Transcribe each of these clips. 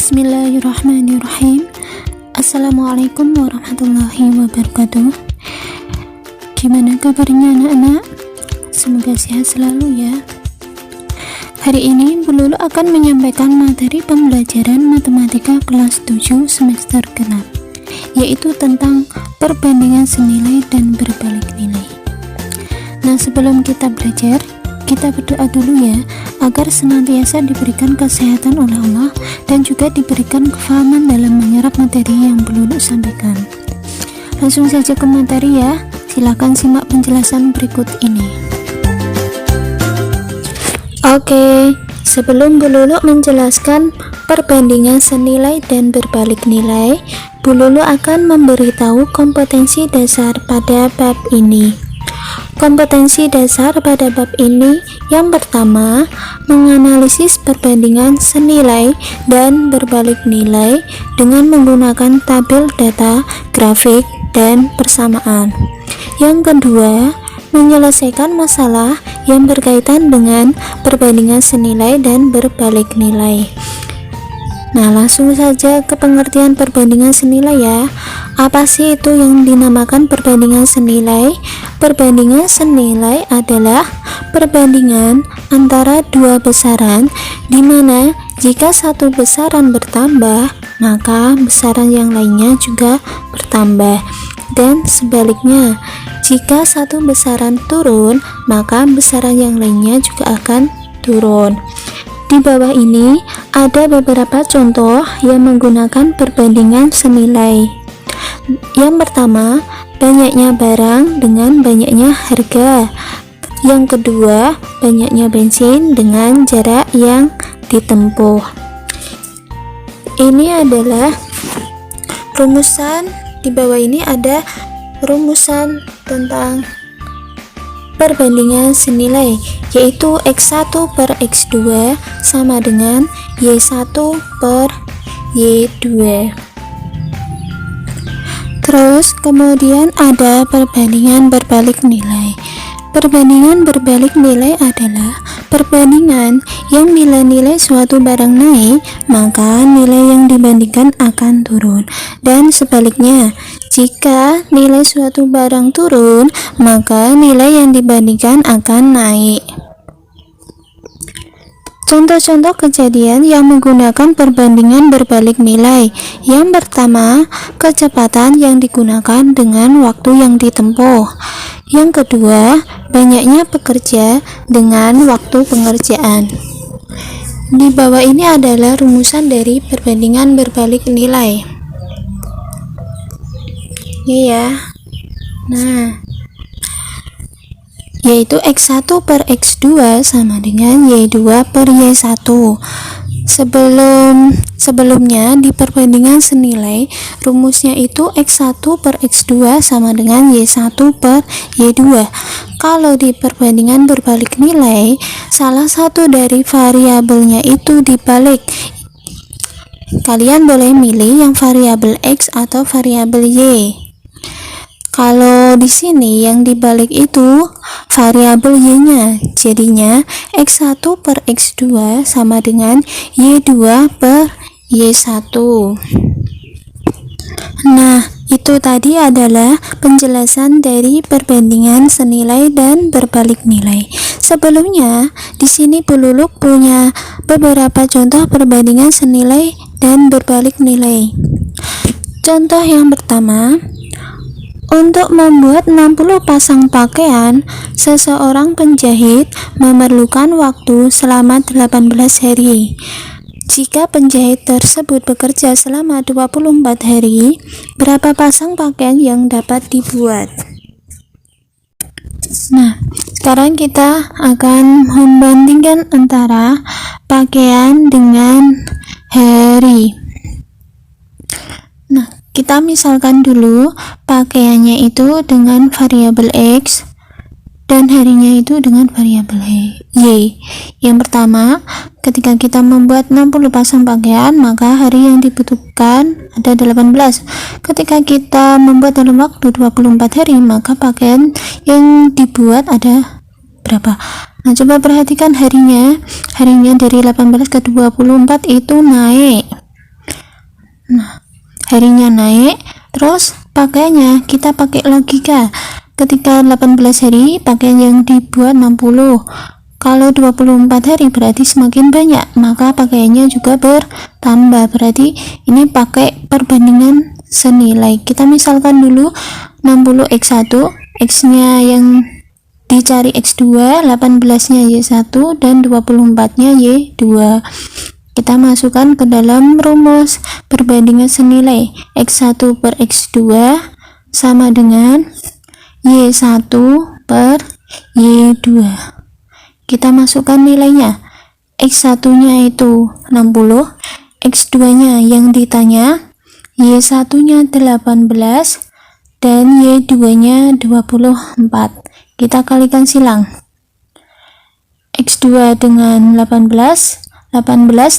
Bismillahirrahmanirrahim. Assalamualaikum warahmatullahi wabarakatuh. Gimana kabarnya anak-anak? Semoga sehat selalu ya. Hari ini Bu Lulu akan menyampaikan materi pembelajaran matematika kelas 7 semester genap, yaitu tentang perbandingan senilai dan berbalik nilai. Nah, sebelum kita belajar, kita berdoa dulu ya, agar senantiasa diberikan kesehatan oleh Allah dan juga diberikan kefahaman dalam menyerap materi yang Bu Lulu sampaikan. Langsung saja ke materi ya, silakan simak penjelasan berikut ini. Oke, sebelum Bu Lulu menjelaskan perbandingan senilai dan berbalik nilai, Bu Lulu akan memberitahu kompetensi dasar pada bab ini. Kompetensi dasar pada bab ini yang pertama, menganalisis perbandingan senilai dan berbalik nilai dengan menggunakan tabel data, grafik, dan persamaan. Yang kedua, menyelesaikan masalah yang berkaitan dengan perbandingan senilai dan berbalik nilai. Nah, langsung saja ke pengertian perbandingan senilai ya. Apa sih itu yang dinamakan perbandingan senilai? Perbandingan senilai adalah perbandingan antara dua besaran di mana jika satu besaran bertambah, maka besaran yang lainnya juga bertambah. Dan sebaliknya, jika satu besaran turun, maka besaran yang lainnya juga akan turun. Di bawah ini ada beberapa contoh yang menggunakan perbandingan senilai. Yang pertama, banyaknya barang dengan banyaknya harga. Yang kedua, banyaknya bensin dengan jarak yang ditempuh. Ini adalah rumusan. Di bawah ini ada rumusan tentang perbandingan senilai, yaitu X1 per X2 sama dengan Y1 per Y2. Terus kemudian ada perbandingan berbalik nilai. Perbandingan berbalik nilai adalah perbandingan yang bila nilai suatu barang naik, maka nilai yang dibandingkan akan turun. Dan sebaliknya, jika nilai suatu barang turun, maka nilai yang dibandingkan akan naik. Contoh-contoh kejadian yang menggunakan perbandingan berbalik nilai. Yang pertama, kecepatan yang digunakan dengan waktu yang ditempuh. Yang kedua, banyaknya pekerja dengan waktu pengerjaan. Di bawah ini adalah rumusan dari perbandingan berbalik nilai. Ini ya. Nah, yaitu X1 per X2 sama dengan Y2 per Y1. Sebelumnya di perbandingan senilai, rumusnya itu X1 per X2 sama dengan Y1 per Y2. Kalau di perbandingan berbalik nilai, salah satu dari variabelnya itu dibalik. Kalian boleh milih yang variabel X atau variabel Y. Kalau di sini yang dibalik itu variabel Y-nya, jadinya X1 per X2 sama dengan Y2 per Y1. Nah, itu tadi adalah penjelasan dari perbandingan senilai dan berbalik nilai. Sebelumnya, di sini Bu Lulu punya beberapa contoh perbandingan senilai dan berbalik nilai. Contoh yang pertama, untuk membuat 60 pasang pakaian, seseorang penjahit memerlukan waktu selama 18 hari. Jika penjahit tersebut bekerja selama 24 hari, berapa pasang pakaian yang dapat dibuat? Nah, sekarang kita akan membandingkan antara pakaian dengan hari. Nah, kita misalkan dulu pakaiannya itu dengan variabel X dan harinya itu dengan variabel Y. Yang pertama, ketika kita membuat 60 pasang pakaian, maka hari yang dibutuhkan ada 18. Ketika kita membuat dalam waktu 24 hari, maka pakaian yang dibuat ada berapa? Nah, coba perhatikan harinya dari 18 ke 24 itu naik. harinya naik, terus pakaiannya kita pakai logika. Ketika 18 hari, pakaian yang dibuat 60. Kalau 24 hari berarti semakin banyak, maka pakaiannya juga bertambah. Berarti ini pakai perbandingan senilai. Kita misalkan dulu 60 X1, X-nya yang dicari X2, 18-nya Y1, dan 24-nya Y2. Kita masukkan ke dalam rumus perbandingan senilai. X1 per X2 sama dengan Y1 per Y2. Kita masukkan nilainya. X1-nya itu 60, X2-nya yang ditanya, Y1-nya 18, dan Y2-nya 24. Kita kalikan silang. X2 dengan 18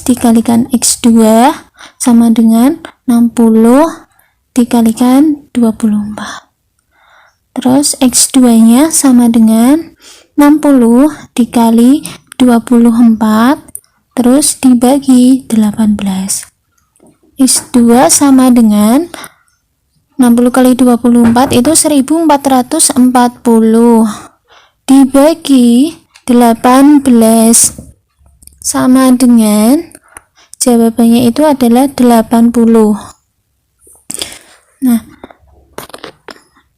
dikalikan X2 sama dengan 60 dikalikan 24. Terus X2 nya sama dengan 60 dikali 24 terus dibagi 18. X2 sama dengan 60 kali 24 itu 1440 dibagi 18 sama dengan, jawabannya itu adalah 80. Nah,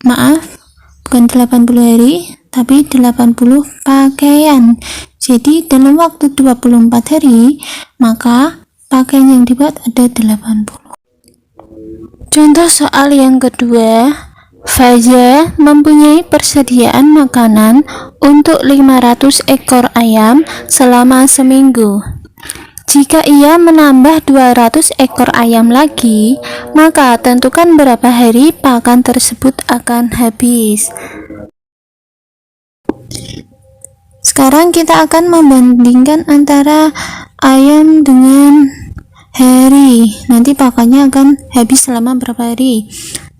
maaf, bukan 80 hari tapi 80 pakaian. Jadi dalam waktu 24 hari maka pakaian yang dibuat ada 80. Contoh soal yang kedua, Faza mempunyai persediaan makanan untuk 500 ekor ayam selama seminggu. Jika ia menambah 200 ekor ayam lagi, maka tentukan berapa hari pakan tersebut akan habis. Sekarang kita akan membandingkan antara ayam dengan hari. Nanti pakannya akan habis selama berapa hari.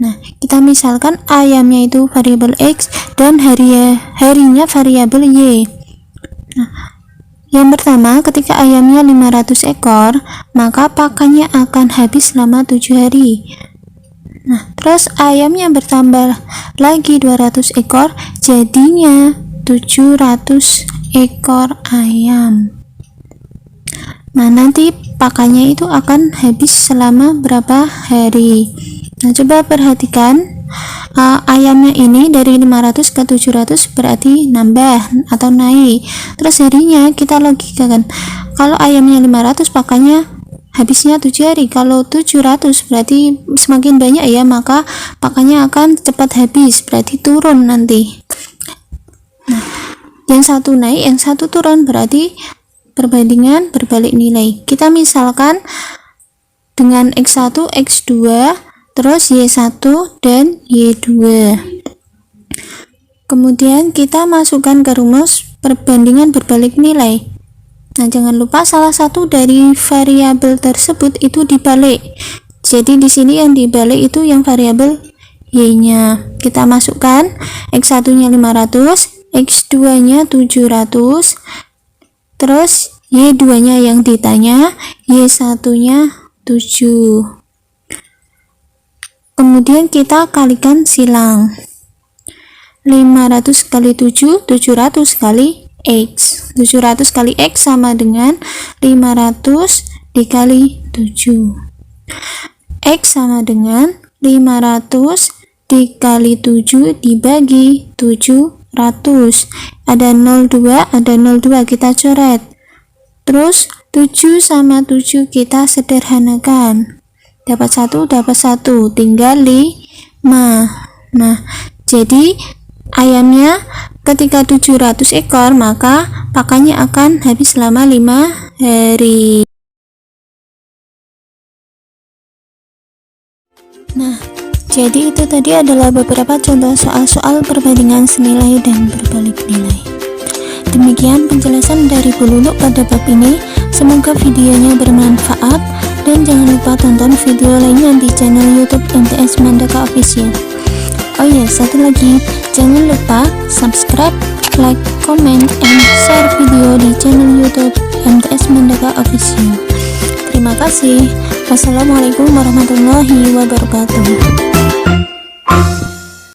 Nah, kita misalkan ayamnya itu variabel X dan harinya variabel Y. Nah, yang pertama, ketika ayamnya 500 ekor, maka pakannya akan habis selama 7 hari. Nah, terus ayamnya bertambah lagi 200 ekor, jadinya 700 ekor ayam. Nah, nanti pakannya itu akan habis selama berapa hari. Nah, coba perhatikan, ayamnya ini dari 500 ke 700 berarti nambah atau naik. Terus harinya kita logikakan, kalau ayamnya 500 pakannya habisnya 7 hari. Kalau 700 berarti semakin banyak ya, maka pakannya akan cepat habis, berarti turun nanti. Nah, yang satu naik, yang satu turun, berarti perbandingan berbalik nilai. Kita misalkan dengan X1, X2, terus Y1 dan Y2. Kemudian kita masukkan ke rumus perbandingan berbalik nilai. Nah, jangan lupa salah satu dari variabel tersebut itu dibalik. Jadi di sini yang dibalik itu yang variabel Y-nya. Kita masukkan X1-nya 500, X2-nya 700, terus Y2-nya yang ditanya, Y1-nya 7. Kemudian kita kalikan silang. 500 kali 7, 700 kali X. 700 kali X sama dengan 500 dikali 7. X sama dengan 500 dikali 7 dibagi 700. Ada 02, ada 02 kita coret. Terus 7 sama 7 kita sederhanakan. Dapat 1, tinggal 5. Nah, jadi ayamnya ketika 700 ekor, maka pakannya akan habis selama 5 hari. Nah, jadi itu tadi adalah beberapa contoh soal-soal perbandingan senilai dan berbalik nilai. Demikian penjelasan dari Bu Lulu pada bab ini. Semoga videonya bermanfaat dan jangan lupa tonton video lainnya di channel YouTube MTS Mandaka Official. Oh ya, satu lagi, jangan lupa subscribe, like, comment, and share video di channel YouTube MTS Mandaka Official. Terima Terima kasih. Wassalamualaikum warahmatullahi wabarakatuh.